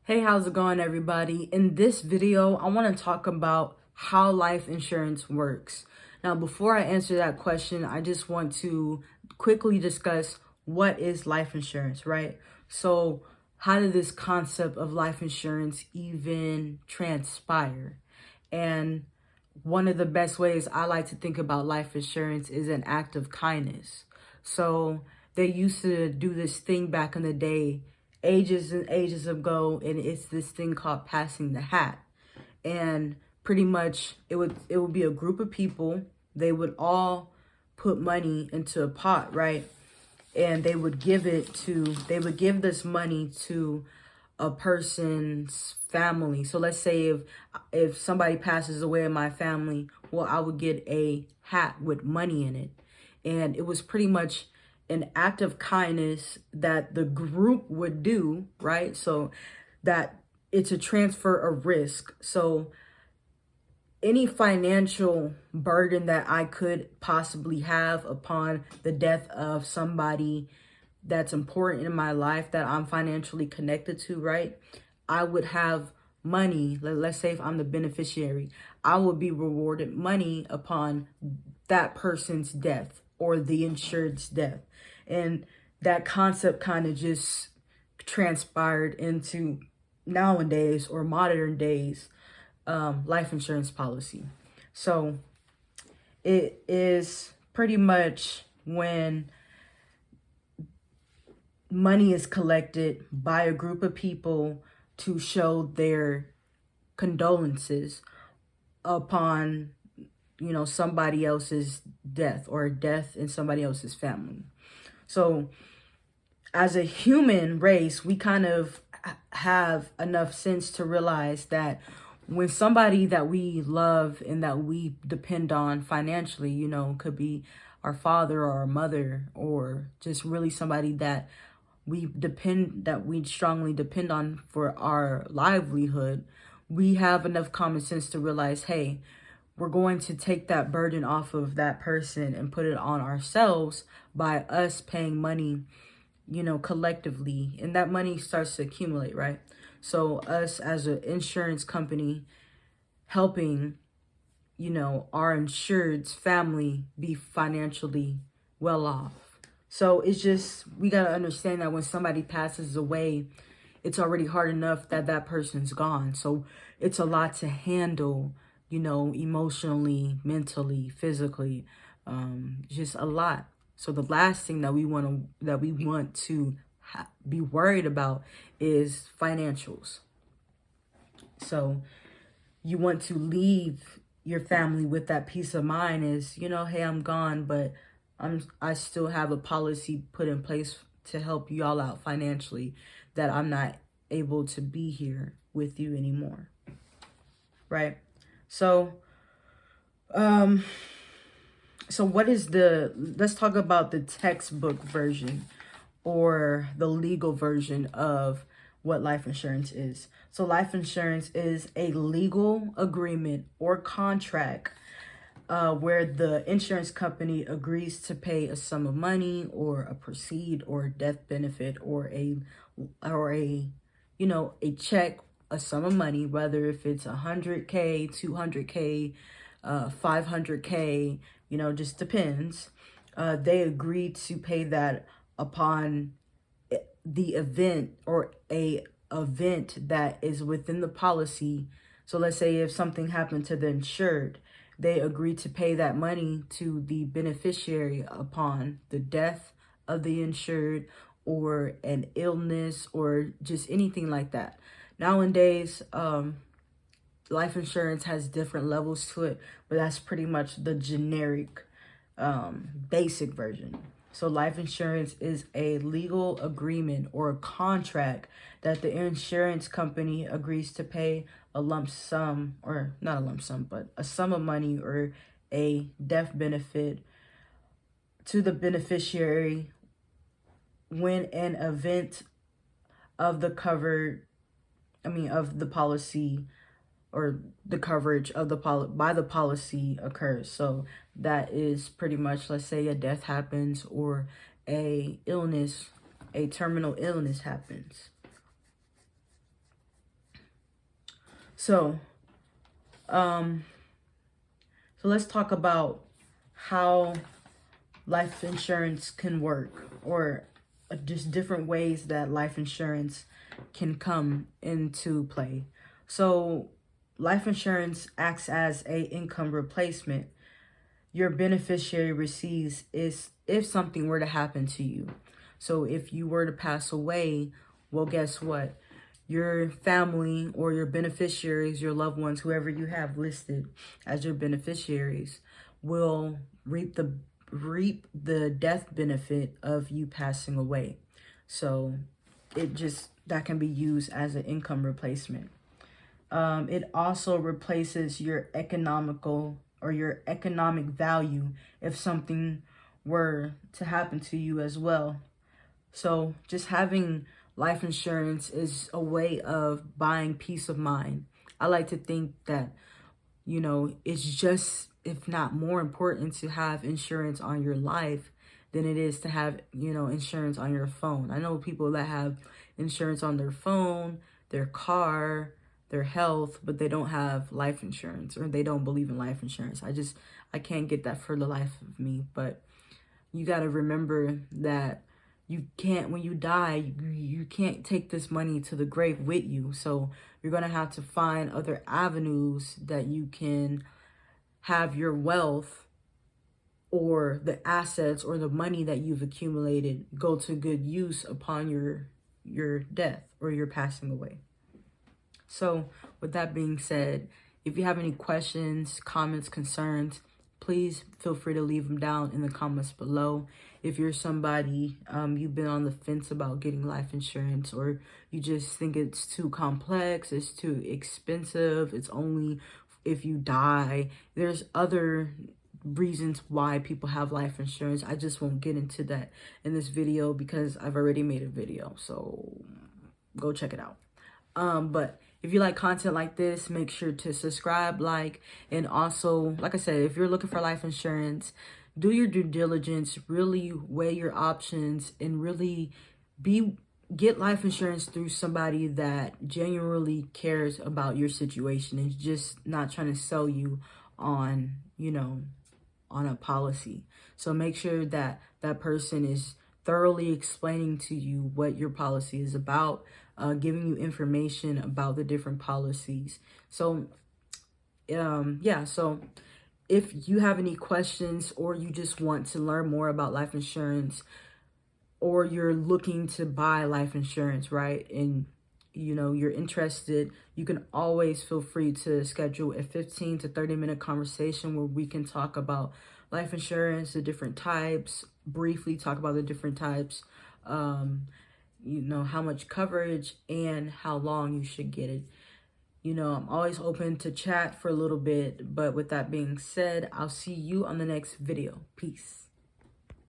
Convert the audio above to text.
Hey, how's it going, everybody? In this video, I want to talk about how life insurance works. Now, before I answer that question, I just want to quickly discuss what is life insurance, right? So, how did this concept of life insurance even transpire? And one of the best ways I like to think about life insurance is an act of kindness. So, they used to do this thing back in the day ages and ages ago, and it's this thing called passing the hat. And pretty much it would be a group of people. They would all put money into a pot, right? And they would give this money to a person's family. So let's say if somebody passes away in my family, well, I would get a hat with money in it. And it was pretty much an act of kindness that the group would do, right? So that it's a transfer of risk. So any financial burden that I could possibly have upon the death of somebody that's important in my life that I'm financially connected to, right? I would have money. Let's say if I'm the beneficiary, I would be rewarded money upon that person's death or the insured's death. And that concept kind of just transpired into nowadays or modern days life insurance policy. So it is pretty much when money is collected by a group of people to show their condolences upon, somebody else's death or death in somebody else's family. So as a human race, we kind of have enough sense to realize that when somebody that we love and that we depend on financially, could be our father or our mother or just really somebody that we strongly depend on for our livelihood, we have enough common sense to realize, hey, we're going to take that burden off of that person and put it on ourselves by us paying money, collectively. And that money starts to accumulate, right? So us as an insurance company helping, our insured's family be financially well off. So it's just, we got to understand that when somebody passes away, it's already hard enough that that person's gone. So it's a lot to handle, emotionally, mentally, physically, just a lot. So the last thing that we want to be worried about is financials. So you want to leave your family with that peace of mind is, hey, I'm gone, but I still have a policy put in place to help you all out financially, that I'm not able to be here with you anymore. Right? So let's talk about the textbook version or the legal version of what life insurance is. So life insurance is a legal agreement or contract where the insurance company agrees to pay a sum of money or a proceed or a death benefit or a check, a sum of money, whether if it's 100K, 200K, 500K, just depends. They agree to pay that upon the event or a event that is within the policy. So let's say if something happened to the insured, they agree to pay that money to the beneficiary upon the death of the insured or an illness or just anything like that. Nowadays, life insurance has different levels to it, but that's pretty much the generic basic version. So life insurance is a legal agreement or a contract that the insurance company agrees to pay a lump sum, or not a lump sum, but a sum of money or a death benefit to the beneficiary when an event of the policy or the coverage of by the policy occurs. So that is pretty much, let's say a death happens or a terminal illness happens. So, um, so let's talk about how life insurance can work, or just different ways that life insurance can come into play. So life insurance acts as a income replacement your beneficiary receives is if something were to happen to you. So if you were to pass away, well, guess what? Your family or your beneficiaries, your loved ones, whoever you have listed as your beneficiaries, will reap the death benefit of you passing away. So that can be used as an income replacement. It also replaces your economic value if something were to happen to you as well. So just having life insurance is a way of buying peace of mind. I like to think that, it's just, if not more important, to have insurance on your life than it is to have, insurance on your phone. I know people that have insurance on their phone, their car, their health, but they don't have life insurance, or they don't believe in life insurance. I can't get that for the life of me. But you got to remember that you can't, when you die, you can't take this money to the grave with you. So you're going to have to find other avenues that you can have your wealth or the assets or the money that you've accumulated go to good use upon your death or your passing away. So with that being said, if you have any questions, comments, concerns, please feel free to leave them down in the comments below. If you're somebody, you've been on the fence about getting life insurance, or you just think it's too complex, it's too expensive, it's only if you die. There's other reasons why people have life insurance. I just won't get into that in this video because I've already made a video, so go check it out. But if you like content like this, make sure to subscribe, like, and also, like I said, if you're looking for life insurance, do your due diligence, really weigh your options, and really get life insurance through somebody that genuinely cares about your situation and just not trying to sell you on, on a policy. So make sure that that person is thoroughly explaining to you what your policy is about, giving you information about the different policies. So, so if you have any questions, or you just want to learn more about life insurance, or you're looking to buy life insurance, right? And you're interested, you can always feel free to schedule a 15 to 30-minute conversation where we can talk about life insurance, the different types, briefly talk about the different types, how much coverage and how long you should get it. I'm always open to chat for a little bit, but with that being said, I'll see you on the next video. Peace.